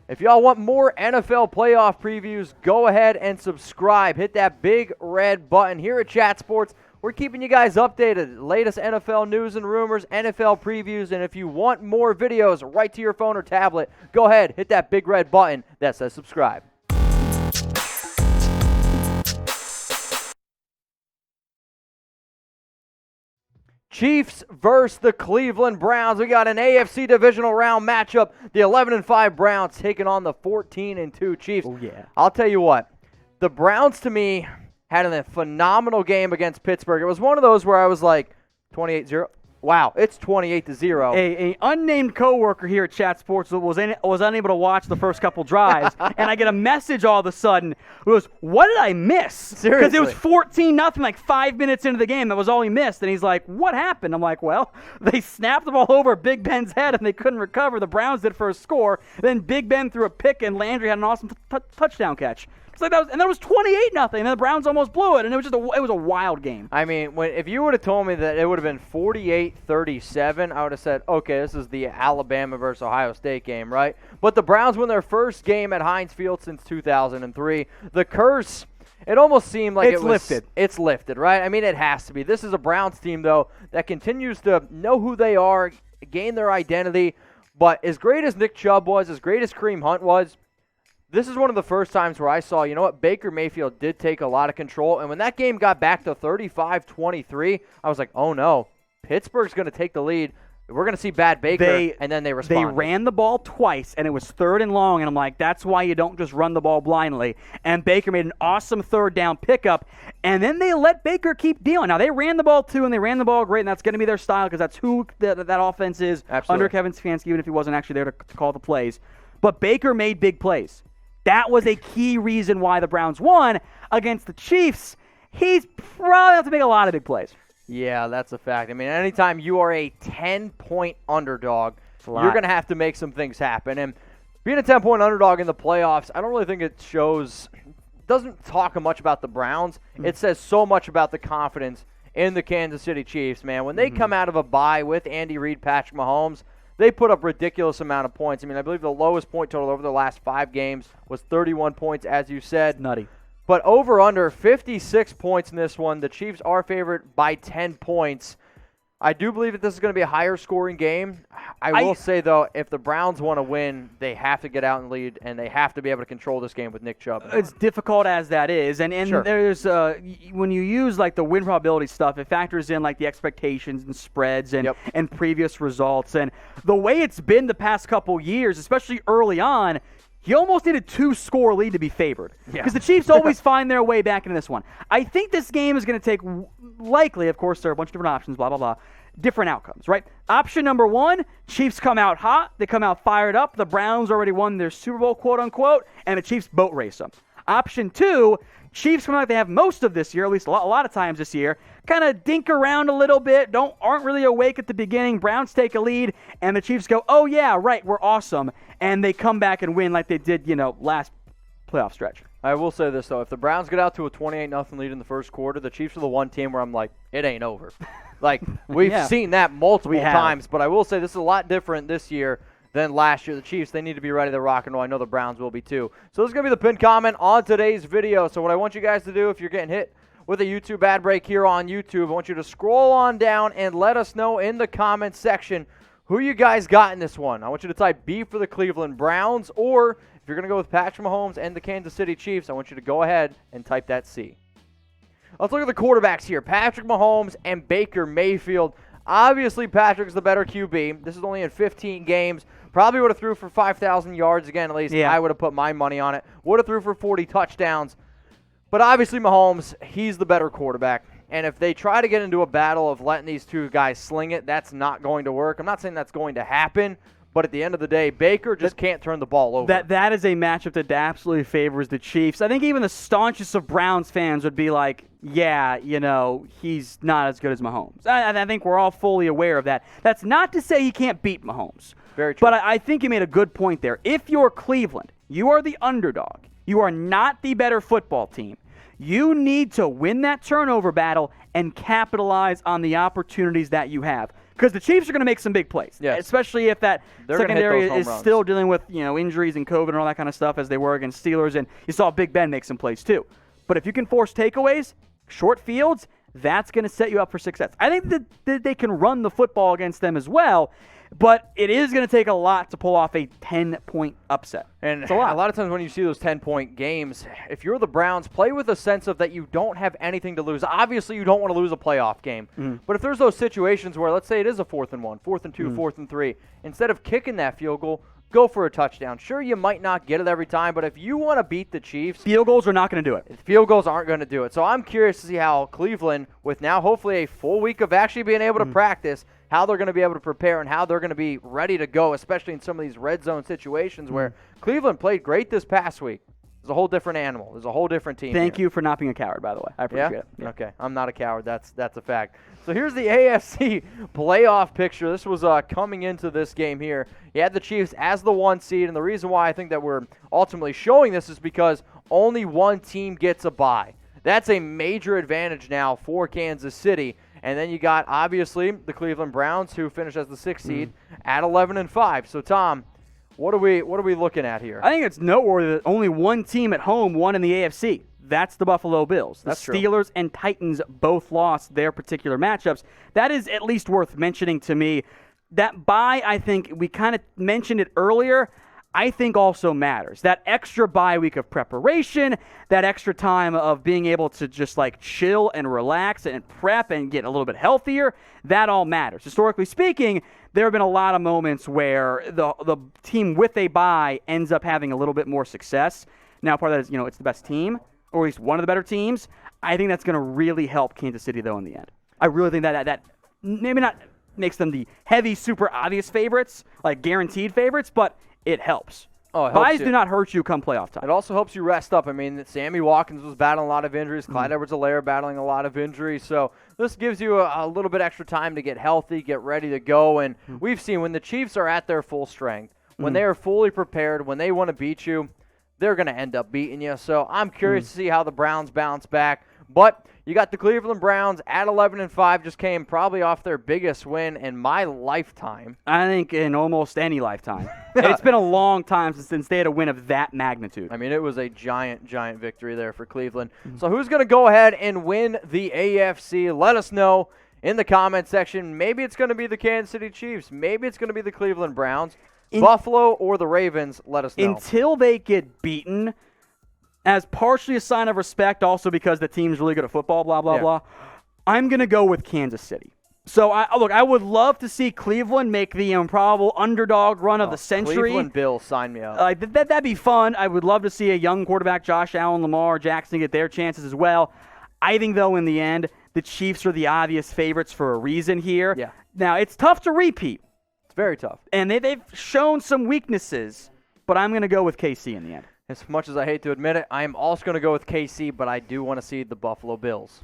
If y'all want more NFL playoff previews, go ahead and subscribe. Hit that big red button. Here at Chat Sports, we're keeping you guys updated. Latest NFL news and rumors, NFL previews, and if you want more videos right to your phone or tablet, go ahead, hit that big red button that says subscribe. Chiefs versus the Cleveland Browns. We got an AFC Divisional Round matchup. The 11-5 Browns taking on the 14-2 Chiefs. Oh, yeah. I'll tell you what. The Browns, to me, had a phenomenal game against Pittsburgh. It was one of those where I was like, 28-0. Wow, it's 28-0. A unnamed coworker here at Chat Sports was unable to watch the first couple drives, and I get a message all of a sudden. It was, what did I miss? Seriously. Because it was 14-0 like 5 minutes into the game. That was all he missed. And he's like, what happened? I'm like, well, they snapped the ball over Big Ben's head, and they couldn't recover. The Browns did for a score. Then Big Ben threw a pick, and Landry had an awesome touchdown catch. It's like that was 28-0, and the Browns almost blew it, and it was a wild game. I mean, if you would have told me that it would have been 48-37, I would have said, okay, this is the Alabama versus Ohio State game, right? But the Browns win their first game at Heinz Field since 2003. The curse, it almost seemed like it's lifted. It's lifted, right? I mean, it has to be. This is a Browns team, though, that continues to know who they are, gain their identity. But as great as Nick Chubb was, as great as Kareem Hunt was, this is one of the first times where I saw, you know what, Baker Mayfield did take a lot of control. And when that game got back to 35-23, I was like, oh, no, Pittsburgh's going to take the lead. We're going to see bad Baker, and then they responded. They ran the ball twice, and it was 3rd and long, and I'm like, that's why you don't just run the ball blindly. And Baker made an awesome 3rd down pickup, and then they let Baker keep dealing. Now, they ran the ball, too, and they ran the ball great, and that's going to be their style because that's who that offense is. Absolutely. Under Kevin Stefanski, even if he wasn't actually there to call the plays. But Baker made big plays. That was a key reason why the Browns won against the Chiefs. He's probably have to make a lot of big plays. Yeah, that's a fact. I mean, anytime you are a 10-point underdog, you're going to have to make some things happen. And being a 10-point underdog in the playoffs, I don't really think it doesn't talk much about the Browns. It says so much about the confidence in the Kansas City Chiefs, man. When they come out of a bye with Andy Reid, Patrick Mahomes, they put up ridiculous amount of points. I mean, I believe the lowest point total over the last 5 games was 31 points, as you said. Nutty. But over under 56 points in this one. The Chiefs are favored by 10 points. I do believe that this is going to be a higher scoring game. I will say, though, if the Browns want to win, they have to get out and lead, and they have to be able to control this game with Nick Chubb. It's difficult as that is. And Sure. There's when you use like the win probability stuff, it factors in like the expectations and spreads and previous results. And the way it's been the past couple years, especially early on, you almost need a 2-score lead to be favored. Because the Chiefs always find their way back into this one. I think this game is going to take, likely, of course, there are a bunch of different options, blah, blah, blah, different outcomes, right? Option number 1, Chiefs come out hot. They come out fired up. The Browns already won their Super Bowl, quote, unquote, and the Chiefs boat race them. Option 2, Chiefs come out like they have most of this year, at least a lot of times this year, kind of dink around a little bit, aren't really awake at the beginning. Browns take a lead, and the Chiefs go, oh, yeah, right, we're awesome. And they come back and win like they did, last playoff stretch. I will say this, though. If the Browns get out to a 28-0 lead in the first quarter, the Chiefs are the one team where I'm like, it ain't over. Like, we've seen that multiple times, but I will say this is a lot different this year than last year. The Chiefs, they need to be ready to rock and roll. I know the Browns will be too. So this is going to be the pinned comment on today's video. So what I want you guys to do, if you're getting hit with a YouTube ad break here on YouTube, I want you to scroll on down and let us know in the comments section who you guys got in this one. I want you to type B for the Cleveland Browns, or if you're going to go with Patrick Mahomes and the Kansas City Chiefs, I want you to go ahead and type that C. Let's look at the quarterbacks here. Patrick Mahomes and Baker Mayfield. Obviously, Patrick's the better QB. This is only in 15 games. Probably would have threw for 5,000 yards again, at least. Yeah. I would have put my money on it. Would have threw for 40 touchdowns. But obviously, Mahomes, he's the better quarterback. And if they try to get into a battle of letting these two guys sling it, that's not going to work. I'm not saying that's going to happen, but at the end of the day, Baker just can't turn the ball over. That is a matchup that absolutely favors the Chiefs. I think even the staunchest of Browns fans would be like, yeah, he's not as good as Mahomes. I think we're all fully aware of that. That's not to say he can't beat Mahomes. Very true. But I think you made a good point there. If you're Cleveland, you are the underdog. You are not the better football team. You need to win that turnover battle and capitalize on the opportunities that you have. because the Chiefs are going to make some big plays, especially if that secondary is still dealing with injuries and COVID and all that kind of stuff as they were against Steelers, and you saw Big Ben make some plays too. But if you can force takeaways, short fields, that's going to set you up for success. I think that they can run the football against them as well, but it is going to take a lot to pull off a 10-point upset. And a lot of times when you see those 10-point games, if you're the Browns, play with a sense of that you don't have anything to lose. Obviously, you don't want to lose a playoff game. But if there's those situations where, let's say it is a 4th and 1, 4th and 2, 4th and 3, instead of kicking that field goal, go for a touchdown. Sure, you might not get it every time, but if you want to beat the Chiefs, field goals are not going to do it. Field goals aren't going to do it. So I'm curious to see how Cleveland, with now hopefully a full week of actually being able to practice, how they're going to be able to prepare and how they're going to be ready to go, especially in some of these red zone situations where Cleveland played great this past week. It's a whole different animal. There's a whole different team. Thank you for not being a coward, by the way. I appreciate it. Yeah? Okay. I'm not a coward. That's a fact. So here's the AFC playoff picture. This was coming into this game here. You had the Chiefs as the 1 seed, and the reason why I think that we're ultimately showing this is because only one team gets a bye. That's a major advantage now for Kansas City. And then you got, obviously, the Cleveland Browns, who finished as the 6th seed at 11-5. So, Tom, what are we looking at here? I think it's noteworthy that only one team at home won in the AFC. That's the Buffalo Bills. The Steelers and Titans both lost their particular matchups. That is at least worth mentioning to me. That bye, I think, we kind of mentioned it earlier, I think also matters. That extra bye week of preparation, that extra time of being able to just like chill and relax and prep and get a little bit healthier, that all matters. Historically speaking, there have been a lot of moments where the team with a bye ends up having a little bit more success. Now, part of that is, it's the best team, or at least one of the better teams. I think that's going to really help Kansas City, though, in the end. I really think that maybe not makes them the heavy, super obvious favorites, like guaranteed favorites, but it helps. Buys do not hurt you come playoff time. It also helps you rest up. I mean, Sammy Watkins was battling a lot of injuries. Clyde Edwards-Helaire battling a lot of injuries. So this gives you a little bit extra time to get healthy, get ready to go. And we've seen when the Chiefs are at their full strength, when they are fully prepared, when they want to beat you, they're going to end up beating you. So I'm curious to see how the Browns bounce back. But you got the Cleveland Browns at 11-5, just came probably off their biggest win in my lifetime. I think in almost any lifetime. It's been a long time since they had a win of that magnitude. I mean, it was a giant, giant victory there for Cleveland. So who's going to go ahead and win the AFC? Let us know in the comment section. Maybe it's going to be the Kansas City Chiefs. Maybe it's going to be the Cleveland Browns. Buffalo or the Ravens, let us know. Until they get beaten, as partially a sign of respect, also because the team's really good at football, blah, blah, blah, I'm going to go with Kansas City. So, I would love to see Cleveland make the improbable underdog run of the century. Cleveland Bills, sign me up. That'd be fun. I would love to see a young quarterback, Josh Allen, Lamar Jackson, get their chances as well. I think, though, in the end, the Chiefs are the obvious favorites for a reason here. Yeah. Now, it's tough to repeat. It's very tough. And they've shown some weaknesses, but I'm going to go with KC in the end. As much as I hate to admit it, I am also going to go with KC, but I do want to see the Buffalo Bills.